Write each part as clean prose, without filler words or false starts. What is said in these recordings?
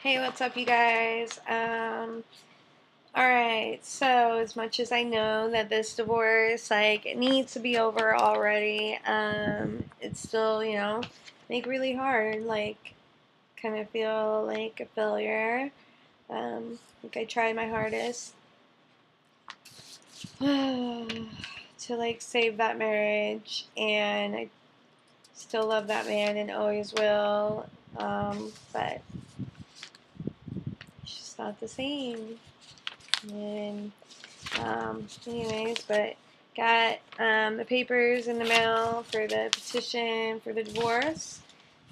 Hey, what's up, you guys? Alright, so as much as I know that this divorce, it needs to be over already, it's still, really hard, kind of feel like a failure. I tried my hardest to, save that marriage, and I still love that man and always will, but it's just not the same. And anyways, but got the papers in the mail for the petition for the divorce.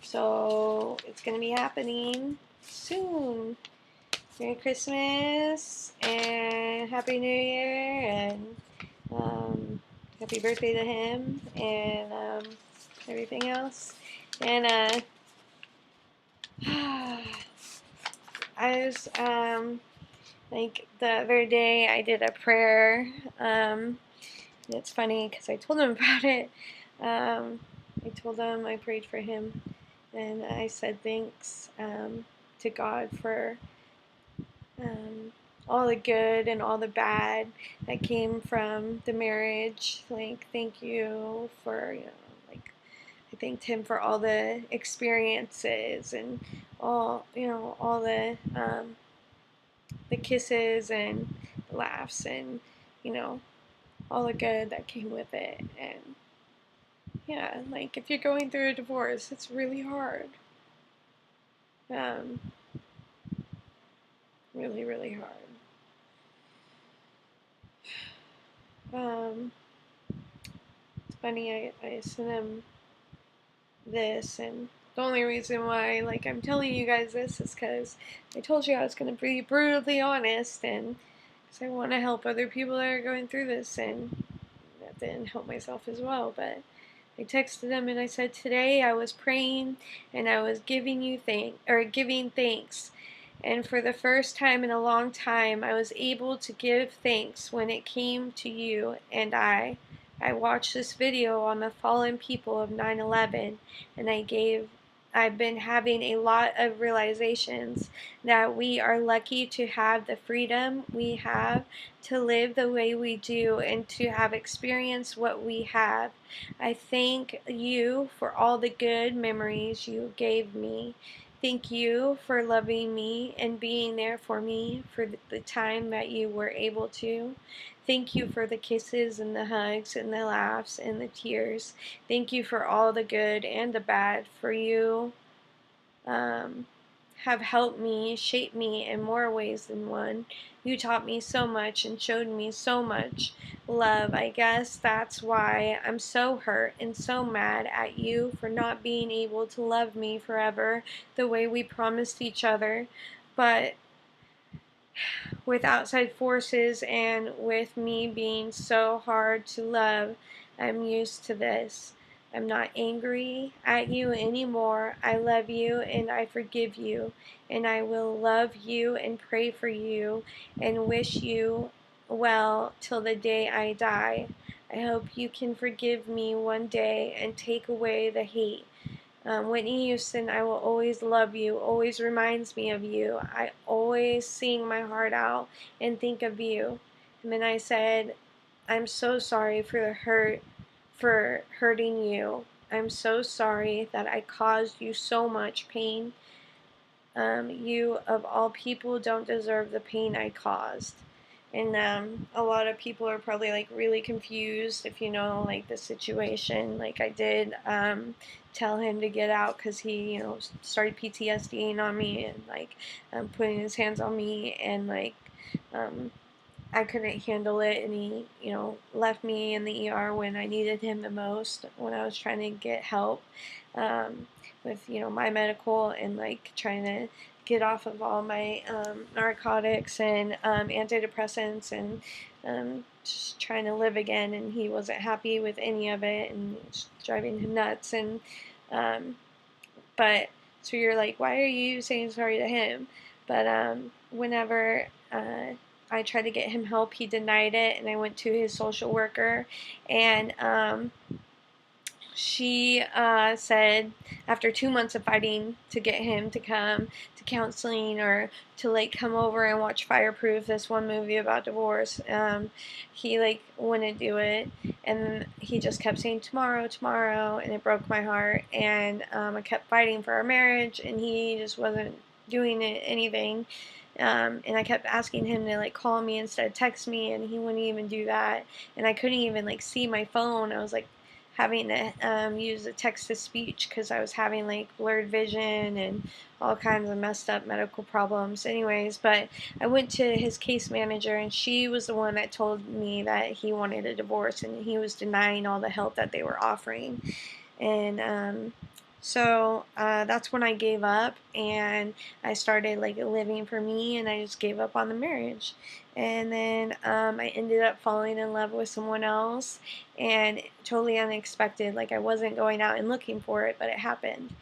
So it's going to be happening soon. Merry Christmas and Happy New Year and happy birthday to him and everything else. And I was the other day I did a prayer. It's funny because I told him about it. I told him I prayed for him, and I said thanks to God for all the good and all the bad that came from the marriage. Thank you for I thanked him for all the experiences and all the kisses and the laughs and you know all the good that came with it. And yeah, if you're going through a divorce, it's really hard. Um, really, really hard. It's funny, I sent him this, and the only reason why, I'm telling you guys this is because I told you I was going to be brutally honest, and because I want to help other people that are going through this, and then help myself as well. But I texted him and I said, today I was praying and I was giving thanks. And for the first time in a long time, I was able to give thanks when it came to you and I. I watched this video on the fallen people of 9/11, and I've been having a lot of realizations that we are lucky to have the freedom we have to live the way we do and to have experienced what we have. I thank you for all the good memories you gave me. Thank you for loving me and being there for me for the time that you were able to. Thank you for the kisses and the hugs and the laughs and the tears. Thank you for all the good and the bad. For you have helped me, shape me in more ways than one. You taught me so much and showed me so much love. I guess that's why I'm so hurt and so mad at you for not being able to love me forever the way we promised each other. But with outside forces and with me being so hard to love, I'm used to this. I'm not angry at you anymore. I love you and I forgive you, and I will love you and pray for you and wish you well till the day I die. I hope you can forgive me one day and take away the hate. Whitney Houston, I will always love you, always reminds me of you. I always sing my heart out and think of you. And then I said, I'm so sorry for hurting you. I'm so sorry that I caused you so much pain. You, of all people, don't deserve the pain I caused. And a lot of people are probably really confused if you know the situation. I did tell him to get out because he started PTSDing on me and putting his hands on me, and um, I couldn't handle it, and he left me in the ER when I needed him the most, when I was trying to get help with my medical and trying to get off of all my narcotics and antidepressants and just trying to live again. And he wasn't happy with any of it, and it's driving him nuts. And but so you're like, why are you saying sorry to him? But whenever I tried to get him help, he denied it, and I went to his social worker, and she said after 2 months of fighting to get him to come to counseling or to like come over and watch Fireproof, this one movie about divorce, he like wouldn't do it, and he just kept saying tomorrow, tomorrow, and it broke my heart. And I kept fighting for our marriage, and he just wasn't doing anything. And I kept asking him to like call me instead of text me, and he wouldn't even do that. And I couldn't even like see my phone. I was like having to use a text to speech because I was having like blurred vision and all kinds of messed up medical problems. Anyways, but I went to his case manager, and she was the one that told me that he wanted a divorce and he was denying all the help that they were offering. And so that's when I gave up, and I started like living for me, and I just gave up on the marriage. And then I ended up falling in love with someone else, and totally unexpected. Like I wasn't going out and looking for it, but it happened.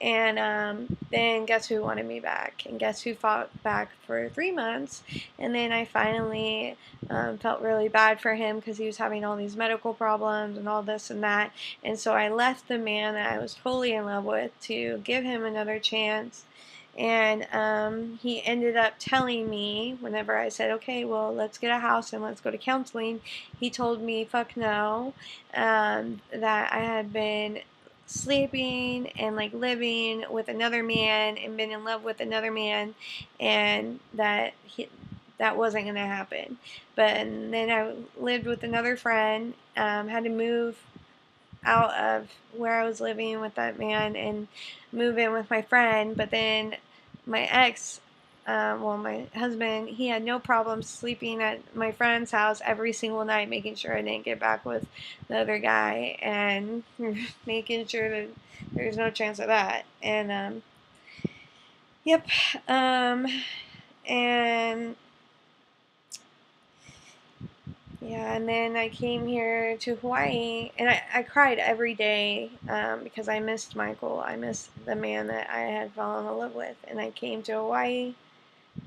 And then guess who wanted me back? And guess who fought back for 3 months? And then I finally felt really bad for him because he was having all these medical problems and all this and that. And so I left the man that I was totally in love with to give him another chance. And he ended up telling me whenever I said, okay, well, let's get a house and let's go to counseling, he told me, fuck no, that I had been sleeping and like living with another man and been in love with another man, and that wasn't going to happen. But and then I lived with another friend, had to move out of where I was living with that man and move in with my friend. But then my ex, well, my husband, he had no problem sleeping at my friend's house every single night, making sure I didn't get back with the other guy and making sure that there's no chance of that. And, yep. And yeah, and then I came here to Hawaii, and I cried every day because I missed Michael. I missed the man that I had fallen in love with. And I came to Hawaii,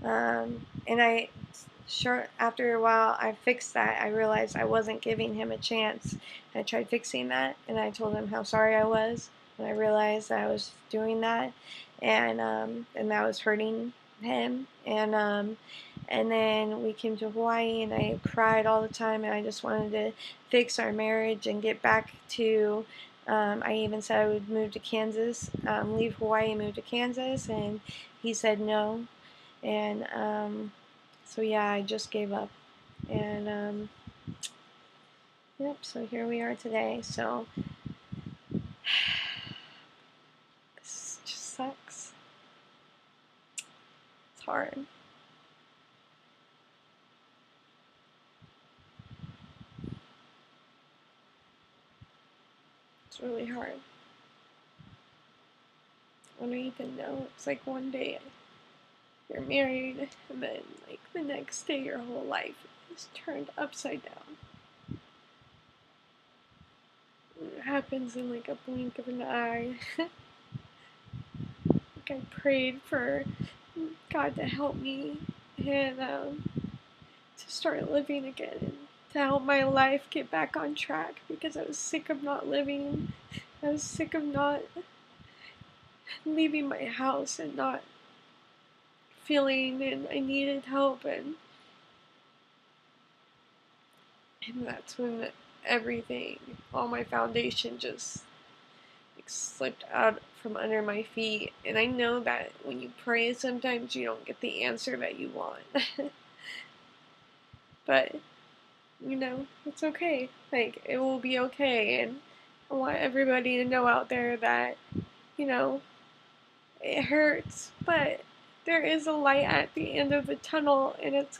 and after a while, I fixed that. I realized I wasn't giving him a chance. I tried fixing that, and I told him how sorry I was. And I realized that I was doing that, and that was hurting him. And then we came to Hawaii, and I cried all the time, and I just wanted to fix our marriage and get back to. I even said I would move to Kansas, leave Hawaii and move to Kansas, and he said no. And so yeah, I just gave up. And yep, so here we are today. So this just sucks. It's hard. It's really hard. I don't even know. It's like one day you're married, and then like the next day your whole life is turned upside down. It happens in like a blink of an eye. Like I prayed for God to help me and to start living again, and to help my life get back on track, because I was sick of not living. I was sick of not leaving my house and not feeling, and I needed help. And that's when everything, all my foundation just like slipped out from under my feet. And I know that when you pray, sometimes you don't get the answer that you want. But, you know, it's okay. Like, it will be okay. And I want everybody to know out there that, you know, it hurts, but there is a light at the end of the tunnel, and it's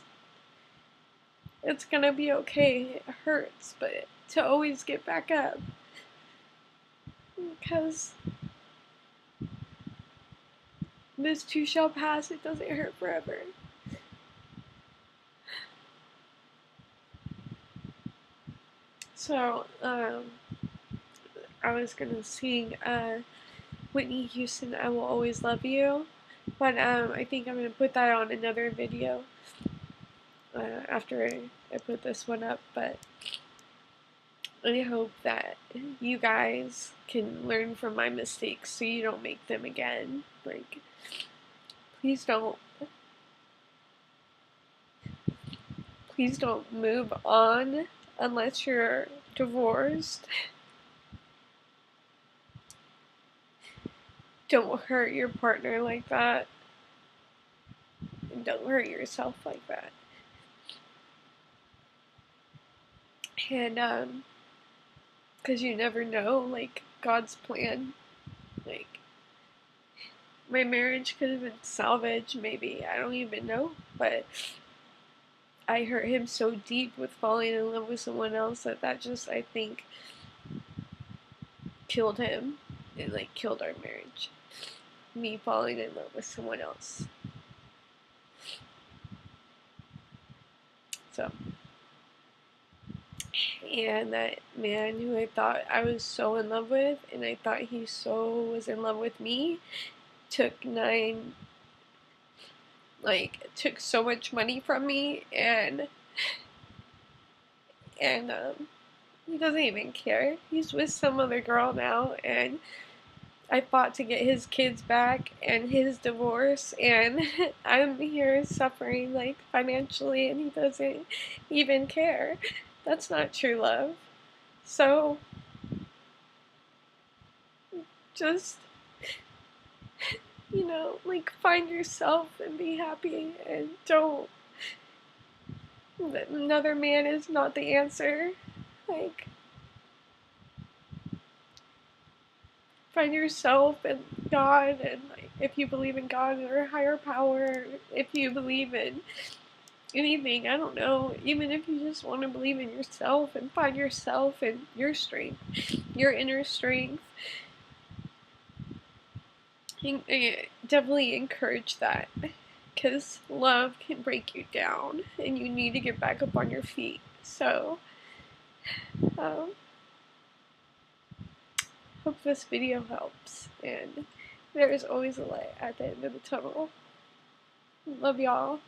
gonna be okay. It hurts, but to always get back up, because this too shall pass. It doesn't hurt forever. So, I was gonna sing Whitney Houston, I Will Always Love You, but I think I'm gonna put that on another video after I put this one up. But I hope that you guys can learn from my mistakes so you don't make them again. Like, please don't. Please don't move on unless you're divorced. Don't hurt your partner like that. And don't hurt yourself like that. And, because you never know, like, God's plan. Like, my marriage could have been salvaged, maybe. I don't even know. But I hurt him so deep with falling in love with someone else that just, I think, killed him. It, like, killed our marriage. Me falling in love with someone else. So, and that man who I thought I was so in love with, and I thought he so was in love with me, took so much money from me, and he doesn't even care. He's with some other girl now, and I fought to get his kids back and his divorce, and I'm here suffering, like, financially, and he doesn't even care. That's not true love. So, just, like, find yourself and be happy, and don't, another man is not the answer. Like, find yourself and God, and, like, if you believe in God or a higher power, if you believe in anything, I don't know, even if you just want to believe in yourself and find yourself and your strength, your inner strength, definitely encourage that, because love can break you down and you need to get back up on your feet. So, hope this video helps, and there is always a light at the end of the tunnel. Love y'all.